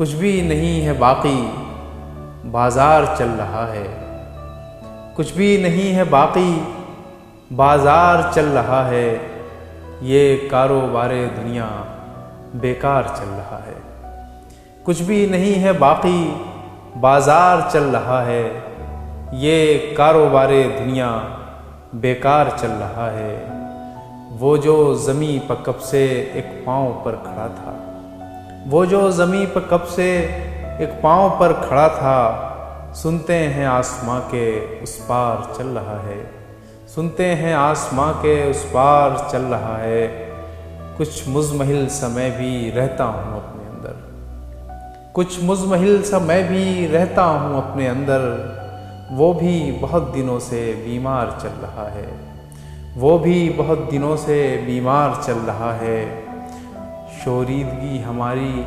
कुछ भी नहीं है बाकी, बाजार चल रहा है। कुछ भी नहीं है बाकी, बाजार चल रहा है। ये कारोबारे दुनिया बेकार चल रहा है। कुछ भी नहीं है बाकी, बाजार चल रहा है। ये कारोबारे दुनिया बेकार चल रहा है। वो जो ज़मीं पर कब से एक पाँव पर खड़ा था, वो जो ज़मीं पर कब से एक पाँव पर खड़ा था, सुनते हैं आसमां के उस पार चल रहा है। सुनते हैं आसमां के उस पार चल रहा है। कुछ मुज़महिल समय भी रहता हूँ अपने अंदर, कुछ मुज़महिल समय भी रहता हूँ अपने अंदर। वो भी बहुत दिनों से बीमार चल रहा है, वो भी बहुत दिनों से बीमार चल रहा है। शोरीदगी हमारी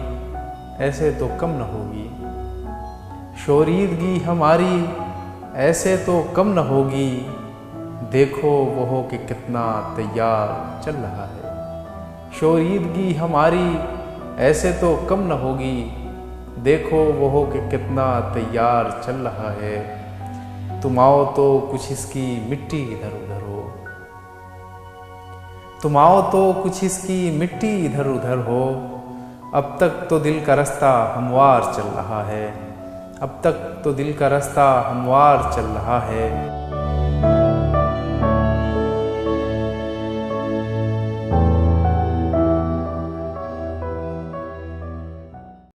ऐसे तो कम न होगी, शोरीदगी हमारी ऐसे तो कम न होगी। देखो वो हो कि कितना तैयार चल रहा है। शोरीदगी हमारी ऐसे तो कम न होगी। देखो वो हो कि कितना तैयार चल रहा है। तुम आओ तो कुछ इसकी मिट्टी इधर उधर हो, तुम आओ तो कुछ इसकी मिट्टी इधर उधर हो। अब तक तो दिल का रास्ता हमवार चल रहा है, अब तक तो दिल का रास्ता हमवार चल रहा है।